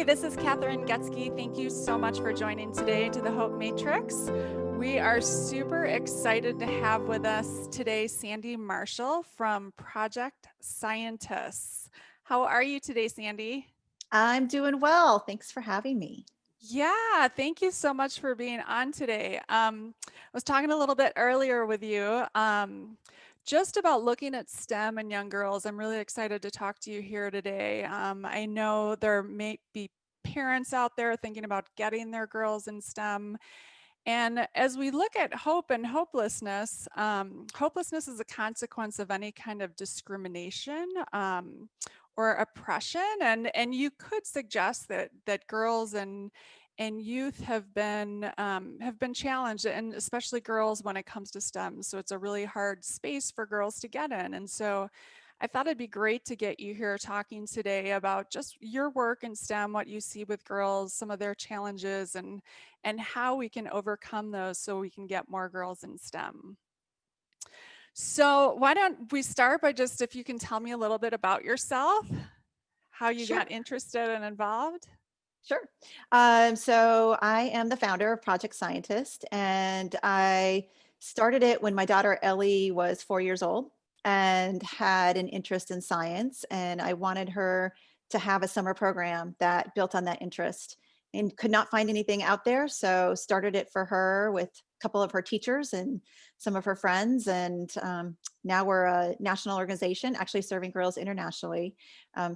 Hi, this is Kathryn Gutsky. Thank you so much for joining today to the Hope Matrix. We are super excited to have with us today Sandy Marshall from Project Scientists. How are you today, Sandy? I'm doing well. Thanks for having me. Yeah, thank you so much for being on today. I was talking a little bit earlier with you just about looking at STEM and young girls. I'm really excited to talk to you here today. I know there may be parents out there thinking about getting their girls in STEM. And as we look at hope and hopelessness, hopelessness is a consequence of any kind of discrimination or oppression. And you could suggest that girls and youth have been challenged, and especially girls when it comes to STEM. So it's a really hard space for girls to get in. And so I thought it'd be great to get you here talking today about just your work in STEM, what you see with girls, some of their challenges, and how we can overcome those so we can get more girls in STEM. So why don't we start by just, if you can tell me a little bit about yourself, how you Sure, got interested and involved? sure. So I am the founder of Project Scientist, and I started it when my daughter Ellie was 4 years old and had an interest in science. And I wanted her to have a summer program that built on that interest and could not find anything out there. So started it for her with a couple of her teachers and some of her friends. And now we're a national organization, actually serving girls internationally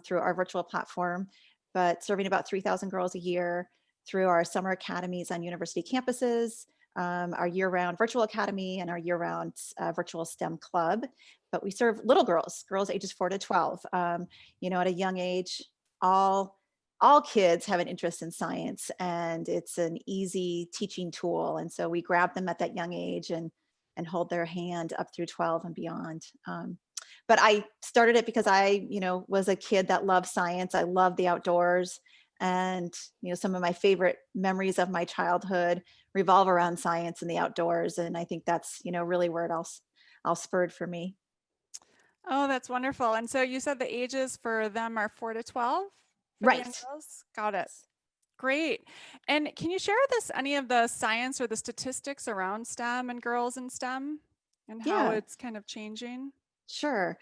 through our virtual platform, but serving about 3,000 girls a year through our summer academies on university campuses, our year-round virtual academy, and our year-round virtual STEM club. But we serve little girls, girls ages 4 to 12. At a young age, all kids have an interest in science, and it's an easy teaching tool. And so we grab them at that young age and hold their hand up through 12 and beyond. But I started it because I, was a kid that loved science. I loved the outdoors. And, some of my favorite memories of my childhood revolve around science and the outdoors. And I think that's, really where it all spurred for me. Oh, that's wonderful. And so you said the ages for them are 4 to 12 for the young Right. girls? Got it. Great. And can you share with us any of the science or the statistics around STEM and girls in STEM and how Yeah, it's kind of changing? sure.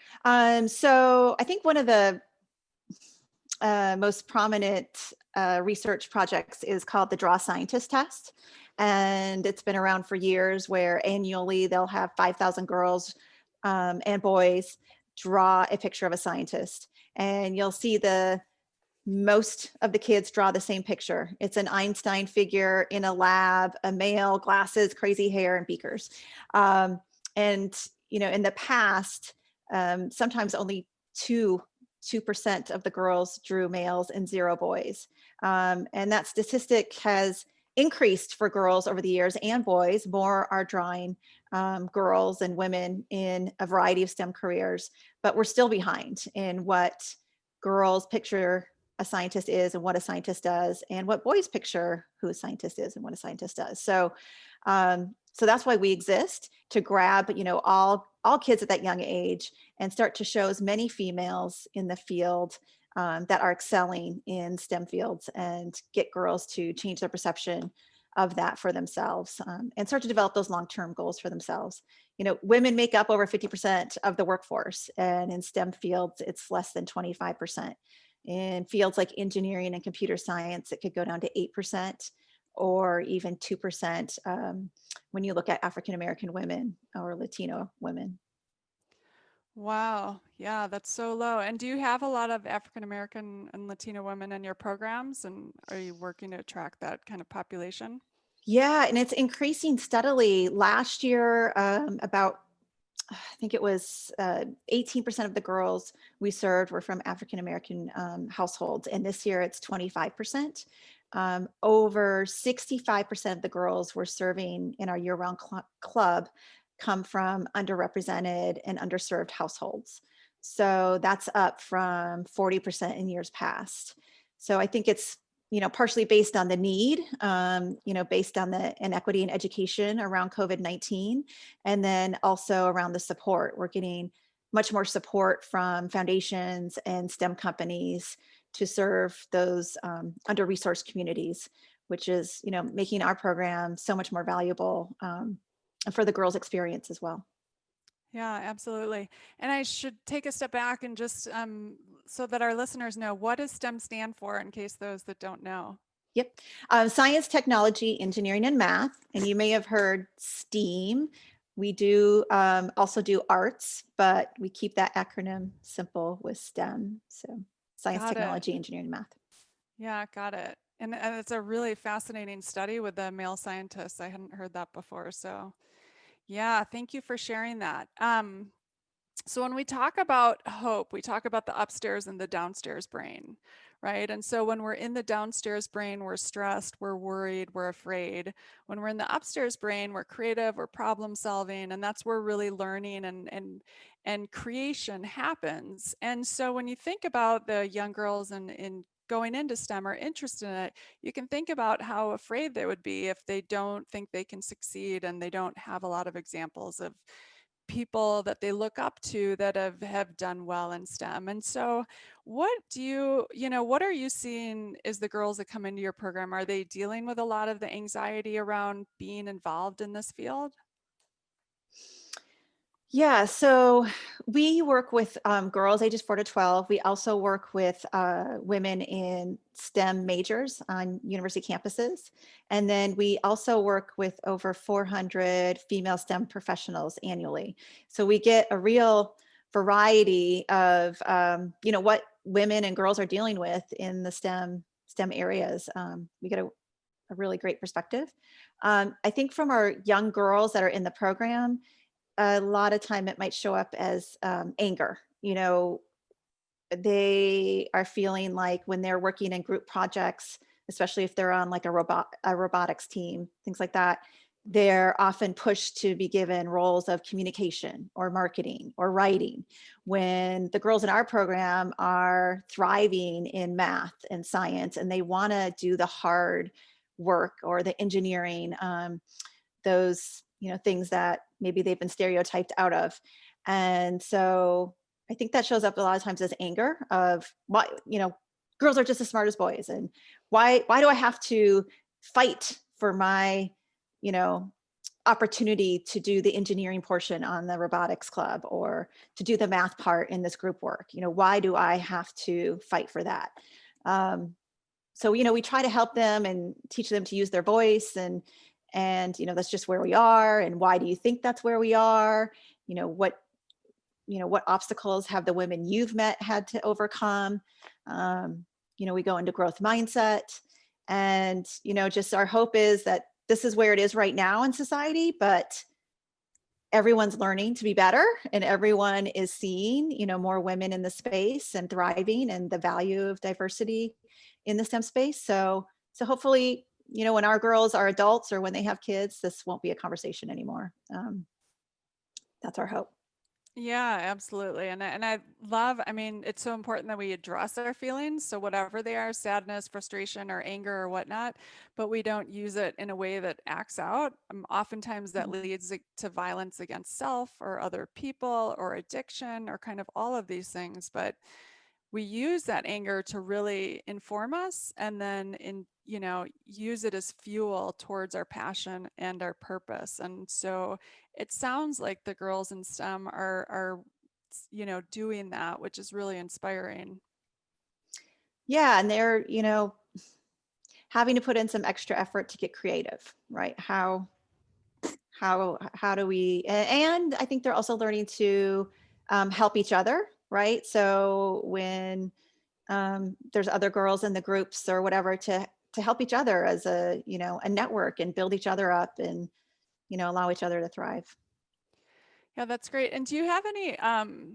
So I think one of the most prominent research projects is called the Draw Scientist Test. And it's been around for years, where annually they'll have 5,000 girls and boys draw a picture of a scientist. And you'll see most of the kids draw the same picture. It's an Einstein figure in a lab, a male, glasses, crazy hair, and beakers. And in the past, sometimes only 2% of the girls drew males and 0 boys. And that statistic has increased for girls over the years, and boys. More are drawing girls and women in a variety of STEM careers, but we're still behind in what girls picture a scientist is and what a scientist does, and what boys picture who a scientist is and what a scientist does. So that's why we exist, to grab all kids at that young age and start to show as many females in the field that are excelling in STEM fields, and get girls to change their perception of that for themselves, and start to develop those long-term goals for themselves. Women make up over 50% of the workforce, and in STEM fields, it's less than 25%. In fields like engineering and computer science, it could go down to 8% or even 2% when you look at African American women or Latino women. Wow. Yeah, that's so low. And do you have a lot of African American and Latino women in your programs? And are you working to attract that kind of population? Yeah, and it's increasing steadily. Last year, I think it was 18% of the girls we served were from African American households, and this year it's 25%. Over 65% of the girls we're serving in our year-round club come from underrepresented and underserved households. So that's up from 40% in years past. So I think it's partially based on the need, based on the inequity in education around COVID-19, and then also around the support. We're getting much more support from foundations and STEM companies to serve those under-resourced communities, which is, making our program so much more valuable, and for the girls' experience as well. Yeah, absolutely. And I should take a step back and just so that our listeners know, what does STEM stand for in case those that don't know? Yep. Science, technology, engineering, and math. And you may have heard STEAM. We do also do arts, but we keep that acronym simple with STEM. So science, Got it. technology, engineering, and math. Yeah, got it. And it's a really fascinating study with the male scientists. I hadn't heard that before. So yeah, thank you for sharing that. So when we talk about hope, we talk about the upstairs and the downstairs brain, right? And so when we're in the downstairs brain, we're stressed, we're worried, we're afraid. When we're in the upstairs brain, we're creative, we're problem solving, and that's where really learning and creation happens. And so when you think about the young girls and in going into STEM or interested in it, you can think about how afraid they would be if they don't think they can succeed and they don't have a lot of examples of people that they look up to that have done well in STEM. And so what do what are you seeing as the girls that come into your program? Are they dealing with a lot of the anxiety around being involved in this field? Yeah, so we work with girls ages 4 to 12. We also work with women in STEM majors on university campuses. And then we also work with over 400 female STEM professionals annually. So we get a real variety of, what women and girls are dealing with in the STEM areas. We get a really great perspective. I think from our young girls that are in the program, a lot of time it might show up as anger. They are feeling like when they're working in group projects, especially if they're on like a robotics team, things like that, they're often pushed to be given roles of communication or marketing or writing, when the girls in our program are thriving in math and science and they want to do the hard work or the engineering, those things that maybe they've been stereotyped out of. And so I think that shows up a lot of times as anger of why, girls are just as smart as boys, and why do I have to fight for my, you know opportunity to do the engineering portion on the robotics club, or to do the math part in this group work? Why do I have to fight for that? So we try to help them and teach them to use their voice, and that's just where we are. And why do you think that's where we are? What what obstacles have the women you've met had to overcome? We go into growth mindset, and just our hope is that this is where it is right now in society, but everyone's learning to be better, and everyone is seeing more women in the space and thriving, and the value of diversity in the STEM space. So hopefully, when our girls are adults or when they have kids, this won't be a conversation anymore. That's our hope. Yeah, absolutely. And I love, I mean, it's so important that we address our feelings. So whatever they are, sadness, frustration, or anger or whatnot, but we don't use it in a way that acts out. Oftentimes that Mhm. leads to violence against self or other people or addiction or kind of all of these things. But we use that anger to really inform us and then use it as fuel towards our passion and our purpose. And so it sounds like the girls in STEM are doing that, which is really inspiring. Yeah, and they're having to put in some extra effort to get creative, right? How do we? And I think they're also learning to help each other, right? So when there's other girls in the groups or whatever, to help each other as a network, and build each other up, and allow each other to thrive. Yeah, that's great. And do you have any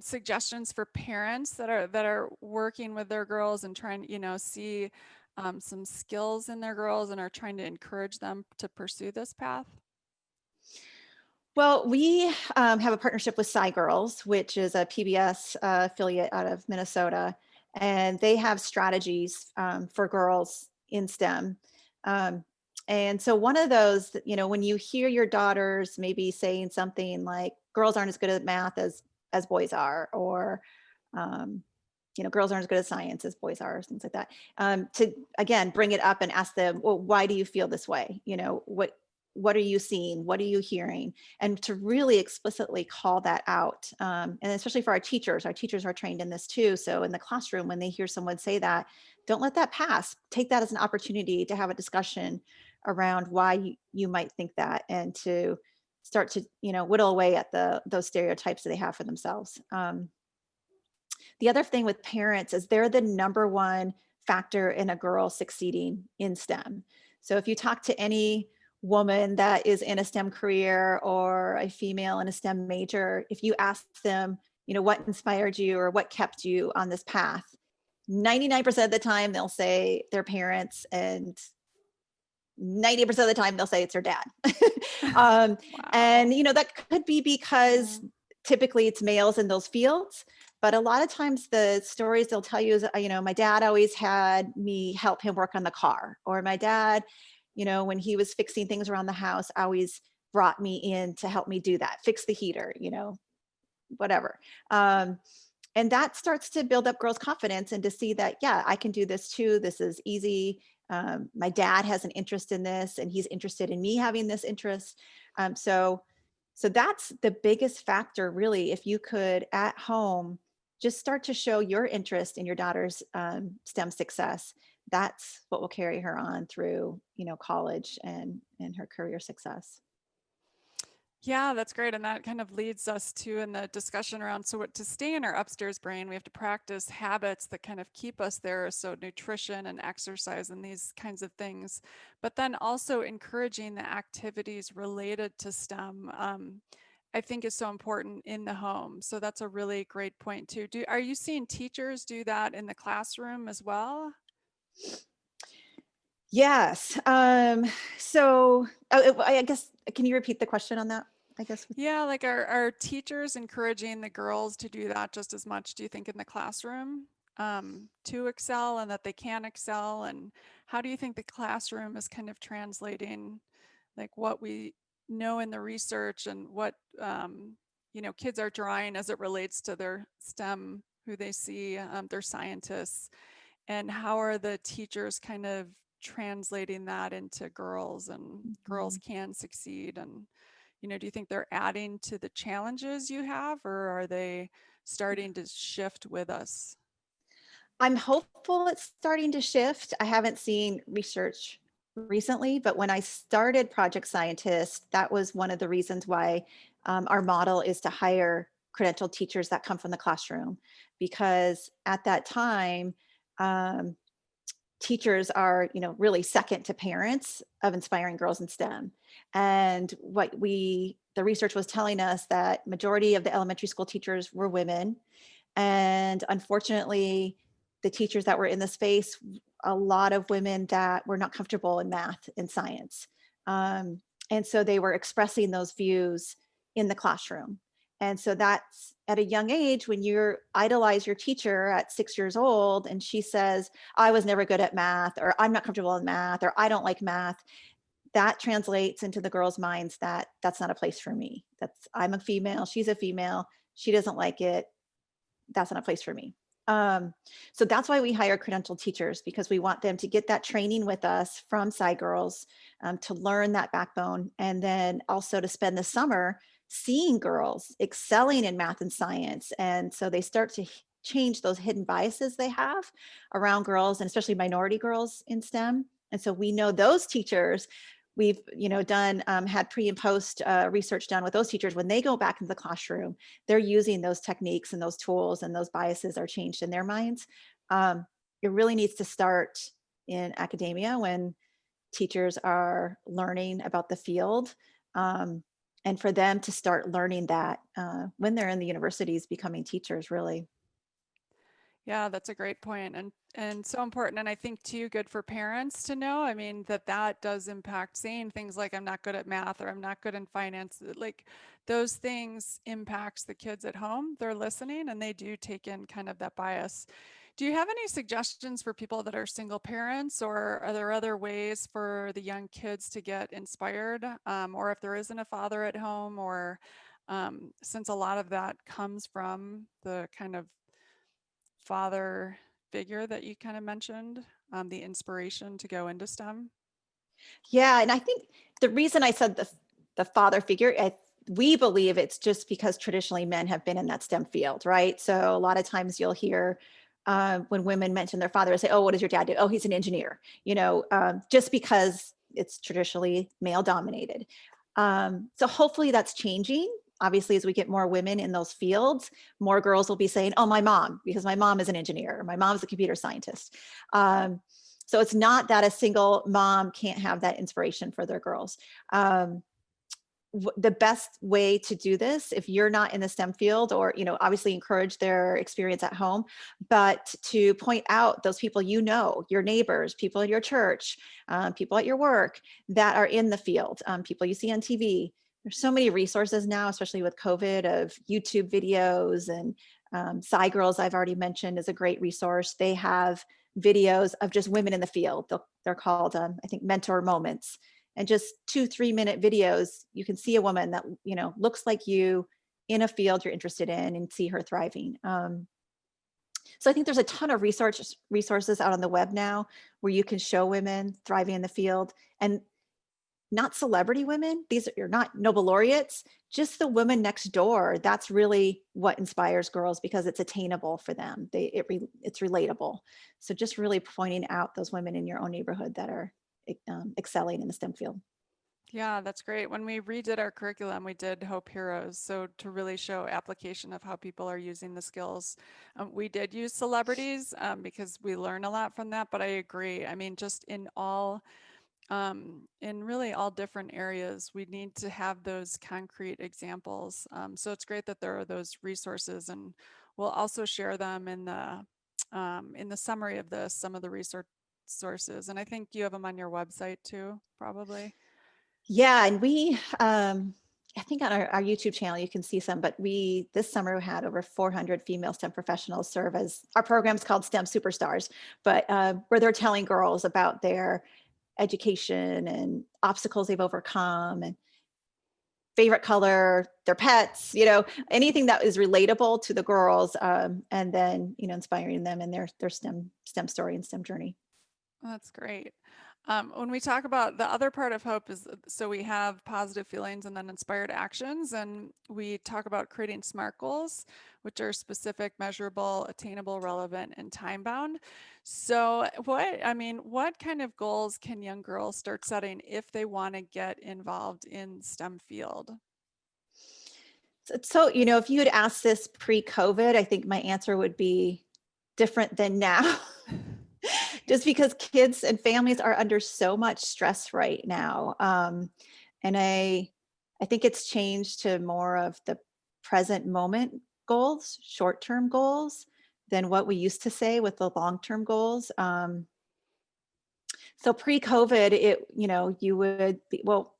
suggestions for parents that are working with their girls and trying to, see some skills in their girls and are trying to encourage them to pursue this path? Well, we have a partnership with Sci Girls, which is a PBS affiliate out of Minnesota, and they have strategies for girls in STEM. Um, and so one of those, when you hear your daughters maybe saying something like, "Girls aren't as good at math as boys are," or girls aren't as good at science as boys are, things like that. To again bring it up and ask them, well, why do you feel this way? What are you seeing? What are you hearing? And to really explicitly call that out. And especially for our teachers are trained in this too. So in the classroom, when they hear someone say that, don't let that pass. Take that as an opportunity to have a discussion around why you might think that, and to start to, whittle away at those stereotypes that they have for themselves. The other thing with parents is they're the number one factor in a girl succeeding in STEM. So if you talk to any woman that is in a STEM career or a female in a STEM major, if you ask them, what inspired you or what kept you on this path, 99% of the time they'll say their parents, and 90% of the time they'll say it's their dad. um, Wow. and that could be because Mhm. typically it's males in those fields, but a lot of times the stories they'll tell you is, my dad always had me help him work on the car, or my dad, when he was fixing things around the house, always brought me in to help me do that, fix the heater, whatever. um, and that starts to build up girls' confidence, and to see that, yeah, I can do this too, this is easy. My dad has an interest in this, and he's interested in me having this interest. So that's the biggest factor, really. If you could at home just start to show your interest in your daughter's STEM success, that's what will carry her on through, college and her career success. Yeah, that's great. And that kind of leads us to in the discussion around, so to stay in our upstairs brain, we have to practice habits that kind of keep us there. So nutrition and exercise and these kinds of things, but then also encouraging the activities related to STEM. I think is so important in the home. So that's a really great point too. Are you seeing teachers do that in the classroom as well? Yes. So I guess, can you repeat the question on that? I guess. Yeah, like are teachers encouraging the girls to do that just as much, do you think, in the classroom, to excel and that they can excel? And how do you think the classroom is kind of translating like what we know in the research and what, kids are drawing as it relates to their STEM, who they see, their scientists, and how are the teachers kind of translating that into girls, and girls Mhm. can succeed? And do you think they're adding to the challenges you have, or are they starting to shift with us? I'm hopeful it's starting to shift. I haven't seen research recently, but when I started Project Scientist, that was one of the reasons why our model is to hire credentialed teachers that come from the classroom, because at that time, um, teachers are, really second to parents of inspiring girls in STEM. And the research was telling us that majority of the elementary school teachers were women. And unfortunately, the teachers that were in the space, a lot of women that were not comfortable in math and science. Um, and so they were expressing those views in the classroom. And so that's at a young age, when you idolize your teacher at 6 years old and she says, I was never good at math, or I'm not comfortable in math, or I don't like math, that translates into the girls' minds that that's not a place for me. I'm a female, she's a female, she doesn't like it, that's not a place for me. So that's why we hire credentialed teachers, because we want them to get that training with us from Sci Girls, to learn that backbone, and then also to spend the summer seeing girls excelling in math and science. And so they start to change those hidden biases they have around girls, and especially minority girls in STEM. And so we know those teachers, we've done had pre and post research done with those teachers. When they go back into the classroom, they're using those techniques and those tools, and those biases are changed in their minds. It really needs to start in academia, when teachers are learning about the field, um, and for them to start learning that when they're in the universities becoming teachers, really. Yeah, that's a great point, and so important. And I think too, good for parents to know. I mean, that does impact saying things like I'm not good at math or I'm not good in finance. Like those things impacts the kids at home. They're listening and they do take in kind of that bias. Do you have any suggestions for people that are single parents, or are there other ways for the young kids to get inspired? Or if there isn't a father at home, or since a lot of that comes from the kind of father figure that you kind of mentioned, the inspiration to go into STEM? Yeah, and I think the reason I said the father figure, we believe it's just because traditionally men have been in that STEM field, right? So a lot of times you'll hear when women mention their father, they say, "Oh, what does your dad do? Oh, he's an engineer." Just because it's traditionally male dominated. So hopefully that's changing. Obviously, as we get more women in those fields, more girls will be saying, "Oh, my mom, because my mom is an engineer, or my mom's a computer scientist." Um, so it's not that a single mom can't have that inspiration for their girls. Um, the best way to do this, if you're not in the STEM field, or obviously encourage their experience at home, but to point out those people, your neighbors, people in your church, people at your work that are in the field, people you see on TV. There's so many resources now, especially with COVID, of YouTube videos, and Girls, I've already mentioned, is a great resource. They have videos of just women in the field. They're called, I think, mentor moments, and just 2-3 minute videos. You can see a woman that looks like you in a field you're interested in, and see her thriving. So I think there's a ton of resources out on the web now where you can show women thriving in the field, and not celebrity women. These are not Nobel laureates, just the women next door. That's really what inspires girls, because it's attainable for them. It's relatable. So just really pointing out those women in your own neighborhood that are excelling in the STEM field. Yeah, that's great. When we redid our curriculum, we did Hope Heroes. So to really show application of how people are using the skills, we did use celebrities because we learn a lot from that. But I agree. I mean, just in really all different areas, we need to have those concrete examples. So it's great that there are those resources, and we'll also share them in the summary of this, some of the research sources. And I think you have them on your website too, probably. Yeah, and I think on our YouTube channel, you can see some, but this summer had over 400 female STEM professionals serve as our program's called STEM Superstars, but where they're telling girls about their education and obstacles they've overcome, and favorite color, their pets, anything that is relatable to the girls, and then, inspiring them in their STEM story and STEM journey. That's great. When we talk about the other part of hope is, so we have positive feelings and then inspired actions, and we talk about creating SMART goals, which are specific, measurable, attainable, relevant, and time bound. So what kind of goals can young girls start setting if they want to get involved in STEM field? So, if you had asked this pre-COVID, I think my answer would be different than now. Just because kids and families are under so much stress right now. And I think it's changed to more of the present moment goals, short-term goals, than what we used to say with the long-term goals. So pre-COVID, you would be, well,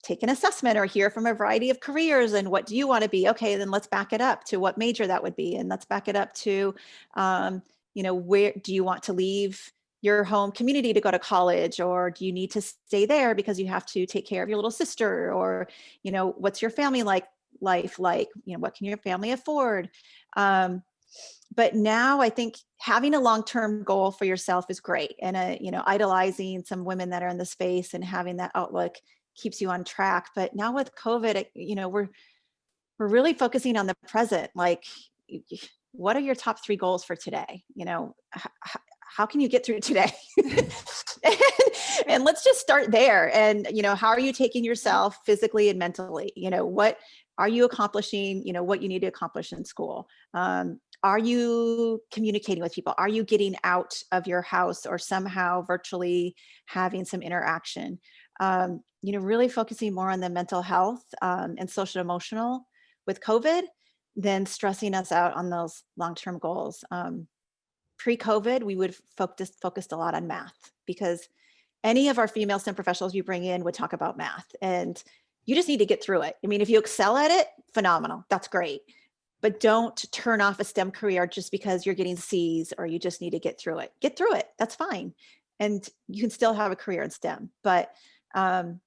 take an assessment or hear from a variety of careers, and what do you want to be? Okay, then let's back it up to what major that would be, and let's back it up to where do you want to leave your home community to go to college, or do you need to stay there because you have to take care of your little sister, or what's your family life like, what can your family afford? But now I think having a long-term goal for yourself is great, and idolizing some women that are in the space and having that outlook keeps you on track. But now with COVID, we're really focusing on the present. Like, what are your top 3 goals for today? How can you get through today? and, and let's just start there. And how are you taking yourself physically and mentally? What are you accomplishing? What you need to accomplish in school? Are you communicating with people? Are you getting out of your house or somehow virtually having some interaction? Really focusing more on the mental health and social emotional with COVID than stressing us out on those long-term goals. Pre-COVID, we would focused a lot on math, because any of our female STEM professionals you bring in would talk about math, and you just need to get through it. I mean, if you excel at it, phenomenal, that's great. But don't turn off a STEM career just because you're getting C's, or you just need to get through it. Get through it, that's fine. And you can still have a career in STEM. But the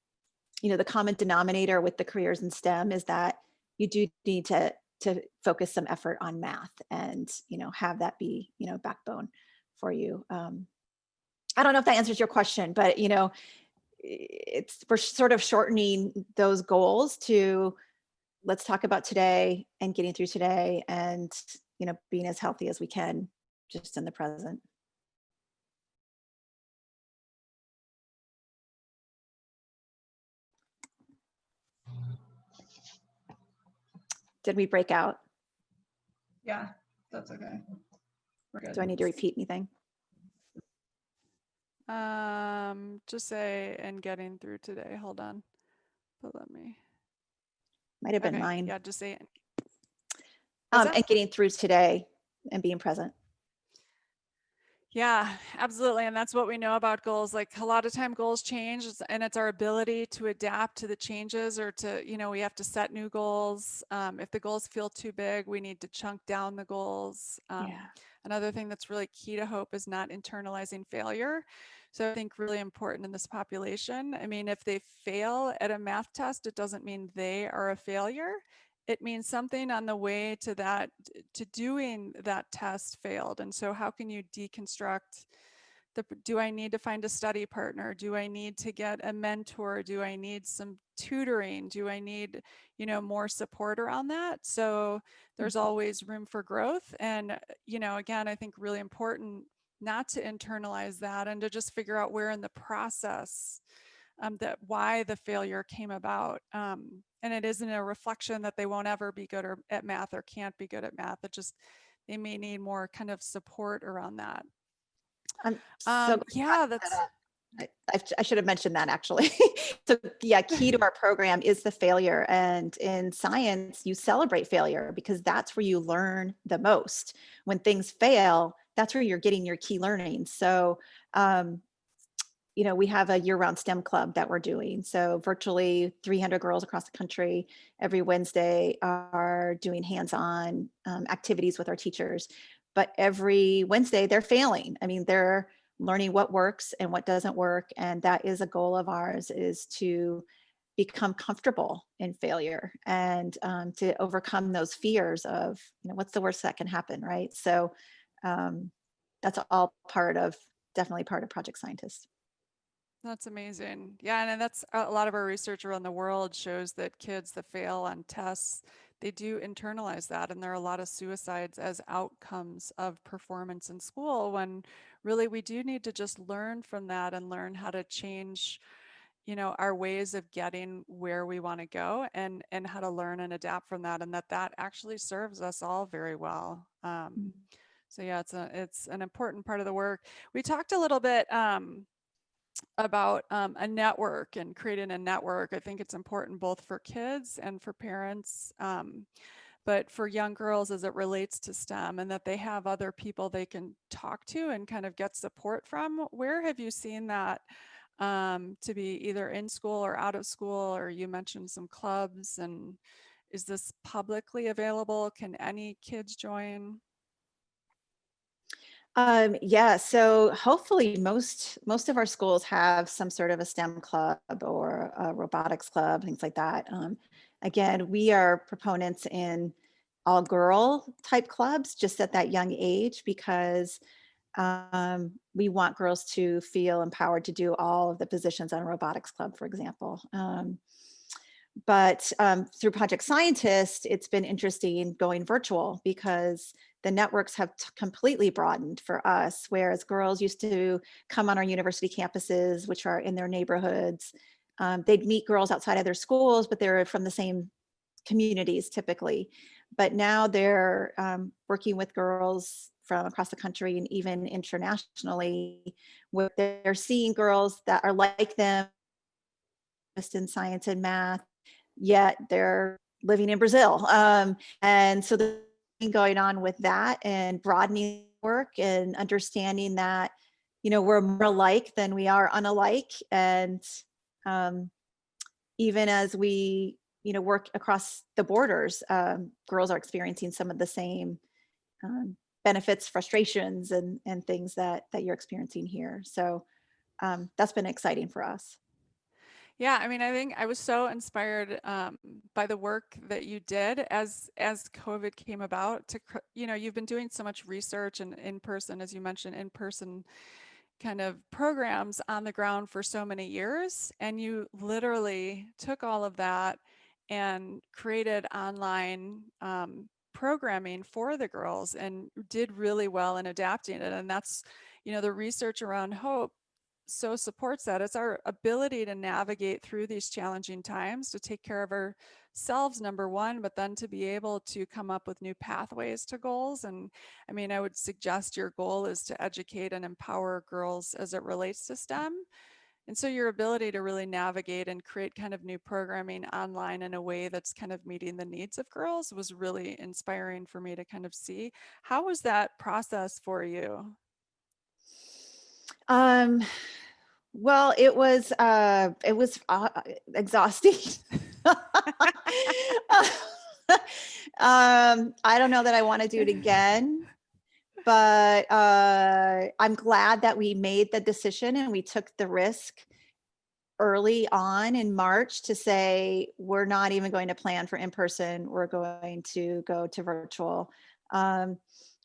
common denominator with the careers in STEM is that you do need to to focus some effort on math and, have that be, backbone for you. I don't know if that answers your question, but, we're sort of shortening those goals to, let's talk about today and getting through today and, being as healthy as we can just in the present. Did we break out? Yeah, that's okay. We're Do I good. need to repeat anything? Just say and getting through today. Hold on. But let me. Might have been Okay. mine. Yeah, just say it. What's that? And getting through today and being present. Yeah, absolutely. And that's what we know about goals. Like a lot of time goals change and it's our ability to adapt to the changes or to, we have to set new goals. If the goals feel too big, we need to chunk down the goals. Yeah. Another thing that's really key to hope is not internalizing failure. So I think really important in this population. I mean, if they fail at a math test, it doesn't mean they are a failure. It means something on the way to that, to doing that test failed. And so how can you deconstruct do I need to find a study partner? Do I need to get a mentor? Do I need some tutoring? Do I need, more support around that? So there's Mhm. always room for growth. And, again, I think really important not to internalize that and to just figure out where in the process that why the failure came about. And it isn't a reflection that they won't ever be good at math or can't be good at math. It just, they may need more kind of support around that. I'm so glad you Yeah, brought that's that up. I should have mentioned that actually. So yeah, key to our program is the failure. And in science, you celebrate failure because that's where you learn the most. When things fail, that's where you're getting your key learning. So, we have a year-round STEM club that we're doing. So virtually 300 girls across the country every Wednesday are doing hands-on activities with our teachers. But every Wednesday they're failing. I mean, they're learning what works and what doesn't work. And that is a goal of ours, is to become comfortable in failure and to overcome those fears of, what's the worst that can happen, right? So that's all definitely part of Project Scientist. That's amazing. Yeah, and that's a lot of our research around the world shows that kids that fail on tests, they do internalize that. And there are a lot of suicides as outcomes of performance in school when really we do need to just learn from that and learn how to change, our ways of getting where we want to go and how to learn and adapt from that. And that actually serves us all very well. So yeah, it's an important part of the work. We talked a little bit, about a network and creating a network. I think it's important both for kids and for parents, but for young girls as it relates to STEM and that they have other people they can talk to and kind of get support from. Where have you seen that to be either in school or out of school? Or you mentioned some clubs, and is this publicly available? Can any kids join? Yeah, so hopefully most of our schools have some sort of a STEM club or a robotics club, things like that. Again, we are proponents in all girl type clubs just at that young age because we want girls to feel empowered to do all of the positions on a robotics club, for example. But through Project Scientist, it's been interesting going virtual because the networks have completely broadened for us, whereas girls used to come on our university campuses, which are in their neighborhoods. They'd meet girls outside of their schools, but they're from the same communities typically. But now they're working with girls from across the country and even internationally, where they're seeing girls that are like them just in science and math, yet they're living in Brazil. And so the thing going on with that and broadening work and understanding that, we're more alike than we are unalike. And um, even as we, work across the borders, girls are experiencing some of the same benefits, frustrations, and things that you're experiencing here. So that's been exciting for us. Yeah, I mean, I think I was so inspired by the work that you did as COVID came about. You know, you've been doing so much research and in person, as you mentioned, in person kind of programs on the ground for so many years, and you literally took all of that and created online programming for the girls and did really well in adapting it. And that's, you know, the research around hope so supports that. It's our ability to navigate through these challenging times, to take care of ourselves, number one, but then to be able to come up with new pathways to goals. And I mean, I would suggest your goal is to educate and empower girls as it relates to STEM. And so your ability to really navigate and create kind of new programming online in a way that's kind of meeting the needs of girls was really inspiring for me to kind of see. How was that process for you? Um, well, it was exhausting. I don't know that I want to do it again, but I'm glad that we made the decision and we took the risk early on in March to say we're not even going to plan for in person. We're going to go to virtual, um,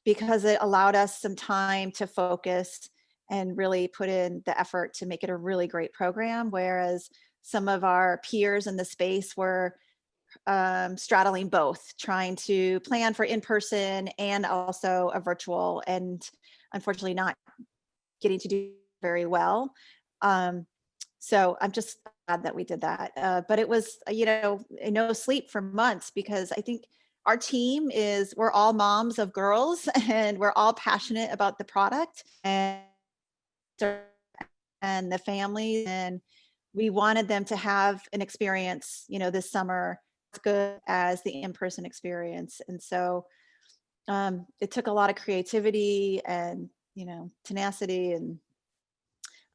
because it allowed us some time to focus and really put in the effort to make it a really great program. Whereas some of our peers in the space were straddling both, trying to plan for in person and also a virtual, and unfortunately not getting to do very well. Um, so I'm just glad that we did that. But it was, no sleep for months because I think our team we're all moms of girls and we're all passionate about the product and the family. And we wanted them to have an experience, this summer as good as the in-person experience. And so it took a lot of creativity and, tenacity. And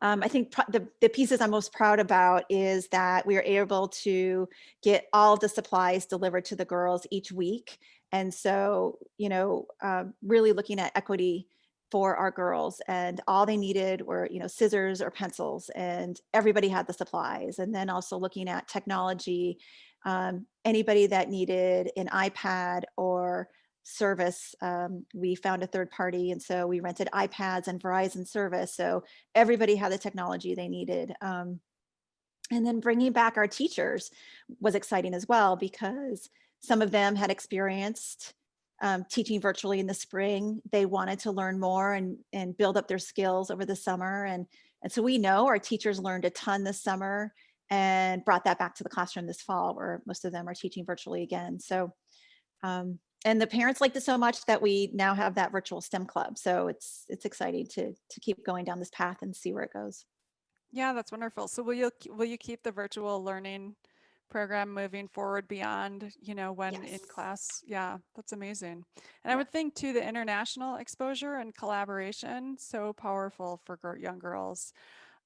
I think the pieces I'm most proud about is that we are able to get all of the supplies delivered to the girls each week. And so, really looking at equity for our girls, and all they needed were, scissors or pencils, and everybody had the supplies. And then also looking at technology, anybody that needed an iPad or service, we found a third party, and so we rented iPads and Verizon service, so everybody had the technology they needed. And then bringing back our teachers was exciting as well, because some of them had experienced teaching virtually in the spring. They wanted to learn more and build up their skills over the summer, and so we know our teachers learned a ton this summer and brought that back to the classroom this fall, where most of them are teaching virtually again. So and the parents liked it so much that we now have that virtual STEM club. So it's exciting to keep going down this path and see where it goes. Yeah, that's wonderful. So will you keep the virtual learning program moving forward beyond, you know, when in Yes. class? Yeah, that's amazing. And I Yeah. would think too, the international exposure and collaboration, so powerful for young girls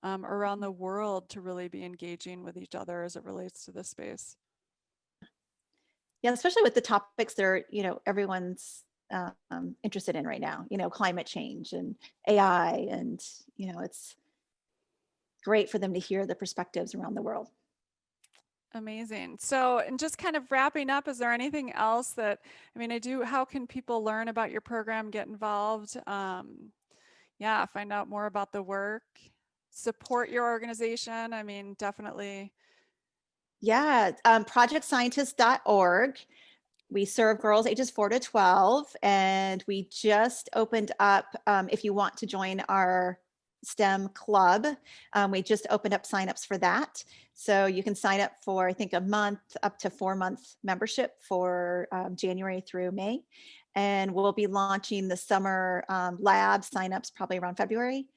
around the world to really be engaging with each other as it relates to this space. Yeah, especially with the topics that are, everyone's interested in right now, climate change and AI, and, it's great for them to hear the perspectives around the world. Amazing. So, and just kind of wrapping up, is there anything else that, I mean, how can people learn about your program, get involved? Yeah, find out more about the work, support your organization. I mean, definitely. Yeah, projectscientist.org. We serve girls ages 4 to 12, and we just opened up, if you want to join our STEM club, we just opened up signups for that. So you can sign up for, I think, a month, up to 4 month membership for January through May. And we'll be launching the summer lab signups probably around February.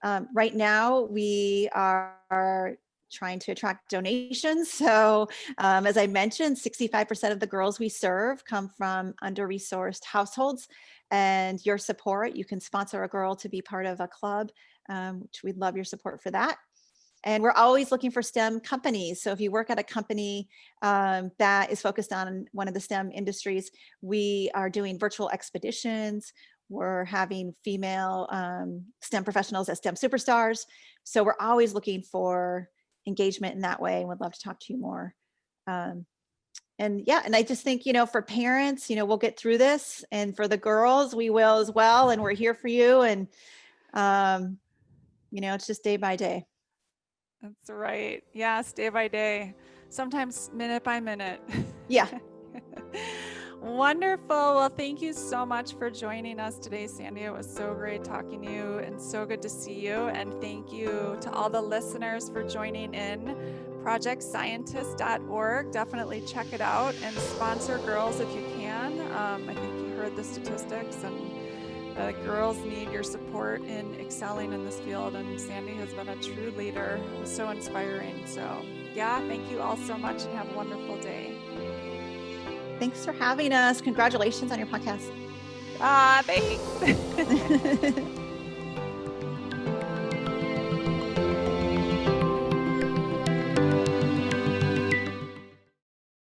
Right now, we are trying to attract donations. So, as I mentioned, 65% of the girls we serve come from under-resourced households. And your support, you can sponsor a girl to be part of a club, which we'd love your support for that. And we're always looking for STEM companies. So if you work at a company that is focused on one of the STEM industries, we are doing virtual expeditions. We're having female STEM professionals as STEM superstars. So we're always looking for engagement in that way and would love to talk to you more. Um, and yeah, and I just think, for parents, we'll get through this, and for the girls, we will as well. And we're here for you. And, it's just day by day. That's right. Yes, day by day, sometimes minute by minute. Yeah. Wonderful. Well, thank you so much for joining us today, Sandy. It was so great talking to you and so good to see you. And thank you to all the listeners for joining in. ProjectScientist.org. Definitely check it out and sponsor girls if you can. I think you heard the statistics, and girls need your support in excelling in this field. And Sandy has been a true leader. So inspiring. So yeah, thank you all so much, and have a wonderful day. Thanks for having us. Congratulations on your podcast. Thanks.